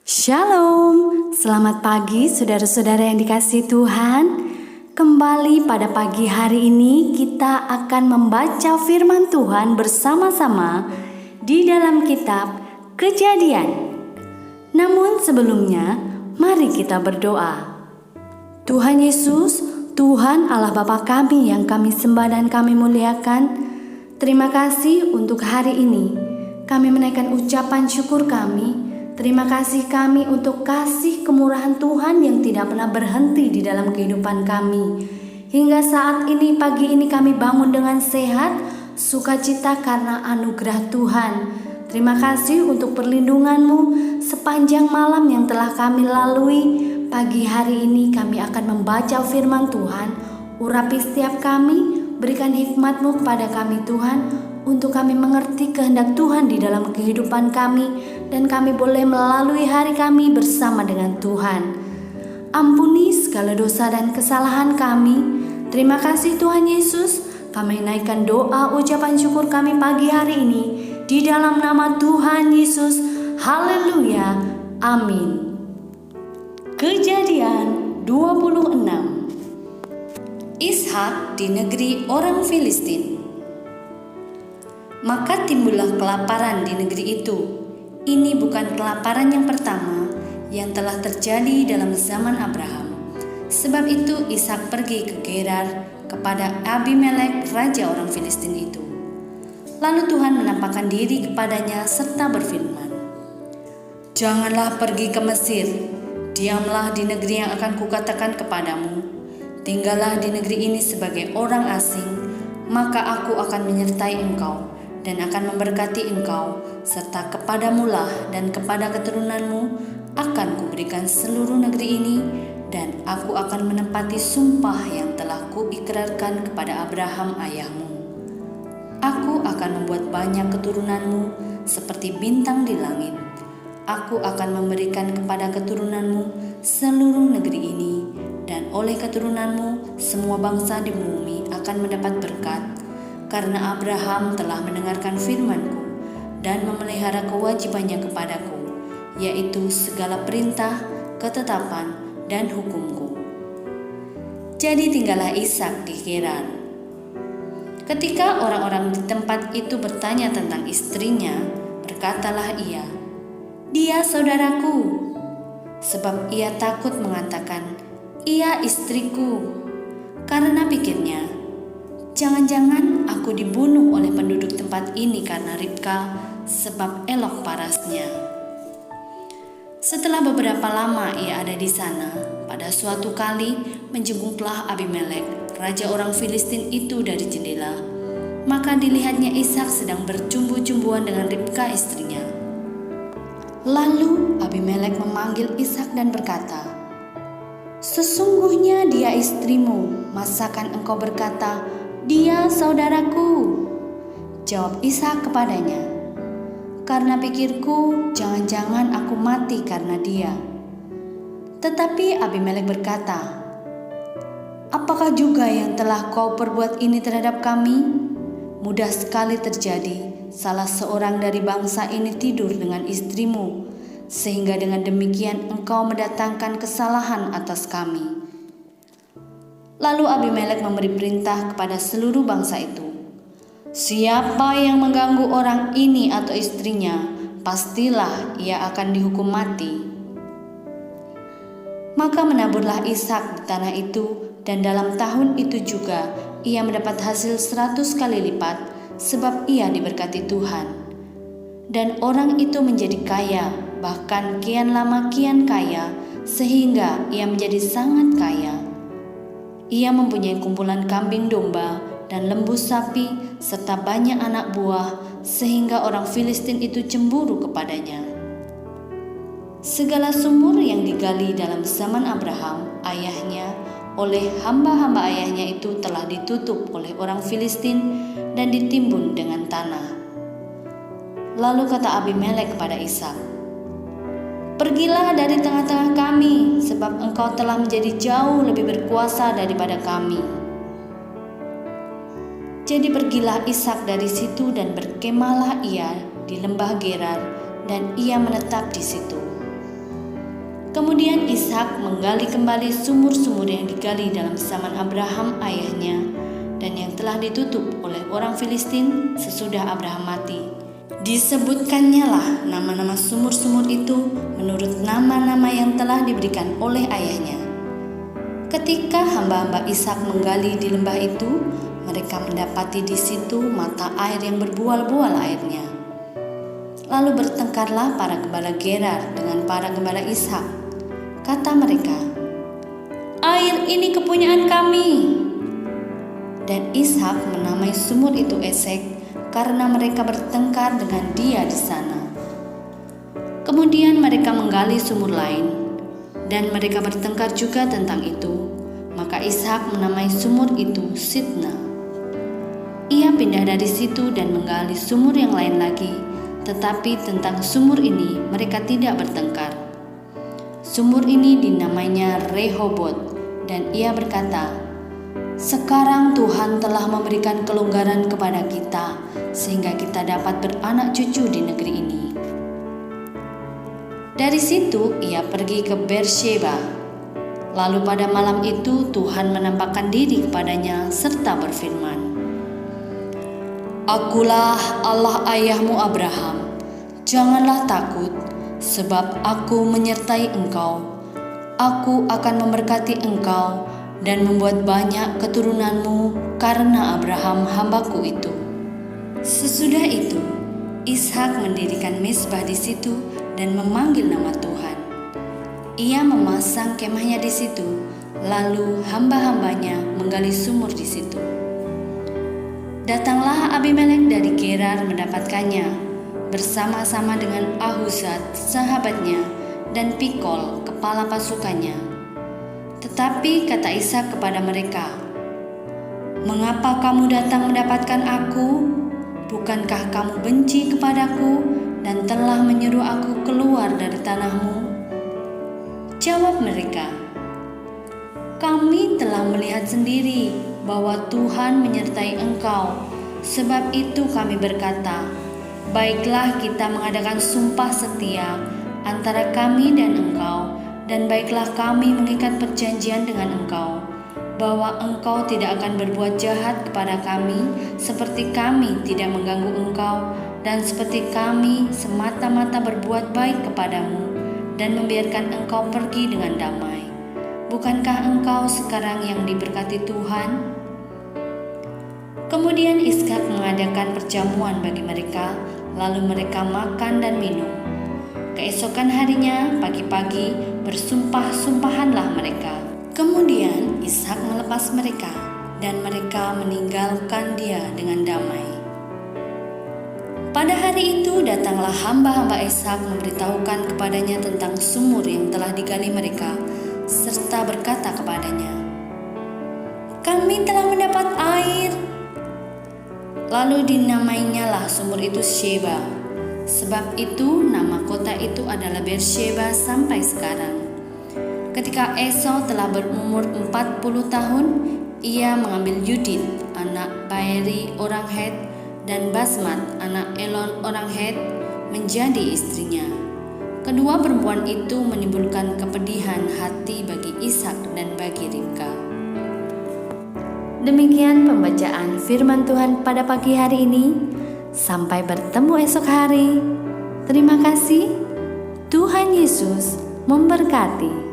Shalom, selamat pagi saudara-saudara yang dikasihi Tuhan. Kembali pada pagi hari ini kita akan membaca firman Tuhan bersama-sama di dalam kitab Kejadian. Namun sebelumnya, mari kita berdoa. Tuhan Yesus, Tuhan Allah Bapa kami yang kami sembah dan kami muliakan, terima kasih untuk hari ini. Kami menaikkan ucapan syukur kami. Terima kasih kami untuk kasih kemurahan Tuhan yang tidak pernah berhenti di dalam kehidupan kami. Hingga saat ini, pagi ini kami bangun dengan sehat, sukacita karena anugerah Tuhan. Terima kasih untuk perlindungan-Mu sepanjang malam yang telah kami lalui. Pagi hari ini kami akan membaca firman Tuhan. Urapi setiap kami, berikan hikmat-Mu kepada kami Tuhan, untuk kami mengerti kehendak Tuhan di dalam kehidupan kami, dan kami boleh melalui hari kami bersama dengan Tuhan. Ampuni segala dosa dan kesalahan kami. Terima kasih Tuhan Yesus. Kami naikkan doa ucapan syukur kami pagi hari ini di dalam nama Tuhan Yesus. Haleluya. Amin. Kejadian 26. Ishak di negeri orang Filistin. Maka timbullah kelaparan di negeri itu. Ini bukan kelaparan yang pertama yang telah terjadi dalam zaman Abraham. Sebab itu Ishak pergi ke Gerar kepada Abimelek, raja orang Filistin itu. Lalu Tuhan menampakkan diri kepadanya serta berfirman, "Janganlah pergi ke Mesir, diamlah di negeri yang akan kukatakan kepadamu. Tinggallah di negeri ini sebagai orang asing, maka aku akan menyertai engkau dan akan memberkati engkau, serta kepadamulah dan kepada keturunanmu akan kuberikan seluruh negeri ini, dan aku akan menepati sumpah yang telah kuikrarkan kepada Abraham ayahmu. Aku akan membuat banyak keturunanmu seperti bintang di langit. Aku akan memberikan kepada keturunanmu seluruh negeri ini, dan oleh keturunanmu semua bangsa di bumi akan mendapat berkat, karena Abraham telah mendengarkan firman-Ku dan memelihara kewajibannya kepadaku, yaitu segala perintah, ketetapan, dan hukum-Ku." Jadi tinggallah Ishak di Gerar. Ketika orang-orang di tempat itu bertanya tentang istrinya, berkatalah ia, "Dia saudaraku," sebab ia takut mengatakan, "Ia istriku," karena pikirnya, "Jangan-jangan aku dibunuh oleh penduduk tempat ini karena Ribka, sebab elok parasnya." Setelah beberapa lama ia ada di sana, pada suatu kali menjenguklah Abimelek, raja orang Filistin itu dari jendela. Maka dilihatnya Ishak sedang bercumbu-cumbuan dengan Ribka istrinya. Lalu Abimelek memanggil Ishak dan berkata, "Sesungguhnya dia istrimu, masakan engkau berkata, 'Dia saudaraku'?" Jawab Ishak kepadanya, "Karena pikirku, jangan-jangan aku mati karena dia." Tetapi Abimelek berkata, "Apakah juga yang telah kau perbuat ini terhadap kami? Mudah sekali terjadi, salah seorang dari bangsa ini tidur dengan istrimu, sehingga dengan demikian engkau mendatangkan kesalahan atas kami." Lalu Abimelek memberi perintah kepada seluruh bangsa itu, "Siapa yang mengganggu orang ini atau istrinya, pastilah ia akan dihukum mati." Maka menaburlah Ishak di tanah itu, dan dalam tahun itu juga ia mendapat hasil 100 kali lipat, sebab ia diberkati Tuhan. Dan orang itu menjadi kaya, bahkan kian lama kian kaya, sehingga ia menjadi sangat kaya. Ia mempunyai kumpulan kambing domba dan lembu sapi serta banyak anak buah, sehingga orang Filistin itu cemburu kepadanya. Segala sumur yang digali dalam zaman Abraham ayahnya oleh hamba-hamba ayahnya itu telah ditutup oleh orang Filistin dan ditimbun dengan tanah. Lalu kata Abimelek kepada Ishak, "Pergilah dari tengah-tengah kami, sebab engkau telah menjadi jauh lebih berkuasa daripada kami." Jadi pergilah Ishak dari situ dan berkemahlah ia di lembah Gerar, dan ia menetap di situ. Kemudian Ishak menggali kembali sumur-sumur yang digali dalam zaman Abraham ayahnya dan yang telah ditutup oleh orang Filistin sesudah Abraham mati. Disebutkannya lah nama-nama sumur-sumur itu menurut nama-nama yang telah diberikan oleh ayahnya. Ketika hamba-hamba Ishak menggali di lembah itu, mereka mendapati di situ mata air yang berbual-bual airnya. Lalu bertengkarlah para gembala Gerar dengan para gembala Ishak. Kata mereka, "Air ini kepunyaan kami." Dan Ishak menamai sumur itu Esek karena mereka bertengkar dengan dia di sana. Kemudian mereka menggali sumur lain dan mereka bertengkar juga tentang itu. Maka Ishak menamai sumur itu Sitna. Ia pindah dari situ dan menggali sumur yang lain lagi, tetapi tentang sumur ini mereka tidak bertengkar. Sumur ini dinamainya Rehobot, dan ia berkata, "Sekarang Tuhan telah memberikan kelonggaran kepada kita, sehingga kita dapat beranak cucu di negeri ini." Dari situ ia pergi ke Beersheba. Lalu pada malam itu Tuhan menampakkan diri kepadanya serta berfirman, "Akulah Allah ayahmu Abraham. Janganlah takut, sebab aku menyertai engkau. Aku akan memberkati engkau dan membuat banyak keturunanmu karena Abraham hambaku itu." Sesudah itu, Ishak mendirikan mezbah di situ dan memanggil nama Tuhan. Ia memasang kemahnya di situ, lalu hamba-hambanya menggali sumur di situ. Datanglah Abimelek dari Gerar mendapatkannya, bersama-sama dengan Ahuzat sahabatnya dan Pikol kepala pasukannya. Tetapi kata Ishak kepada mereka, "Mengapa kamu datang mendapatkan aku? Bukankah kamu benci kepadaku dan telah menyuruh aku keluar dari tanahmu?" Jawab mereka, "Kami telah melihat sendiri bahwa Tuhan menyertai engkau. Sebab itu kami berkata, baiklah kita mengadakan sumpah setia antara kami dan engkau, dan baiklah kami mengikat perjanjian dengan engkau, bahwa engkau tidak akan berbuat jahat kepada kami, seperti kami tidak mengganggu engkau, dan seperti kami semata-mata berbuat baik kepadamu, dan membiarkan engkau pergi dengan damai. Bukankah engkau sekarang yang diberkati Tuhan?" Kemudian Ishak mengadakan perjamuan bagi mereka, lalu mereka makan dan minum. Keesokan harinya, pagi-pagi, bersumpah-sumpahanlah mereka. Kemudian Ishak melepas mereka, dan mereka meninggalkan dia dengan damai. Pada hari itu datanglah hamba-hamba Ishak memberitahukan kepadanya tentang sumur yang telah digali mereka, serta berkata kepadanya, "Kami telah mendapat air." Lalu dinamainya lah sumur itu Sheba. Sebab itu nama kota itu adalah Beersheba sampai sekarang. Ketika Esau telah berumur 40 tahun, ia mengambil Yudit, anak Baeri orang Het, dan Basmat, anak Elon orang Het, menjadi istrinya. Kedua perempuan itu menimbulkan kepedihan hati bagi Ishak dan bagi Ribka. Demikian pembacaan firman Tuhan pada pagi hari ini. Sampai bertemu esok hari. Terima kasih. Tuhan Yesus memberkati.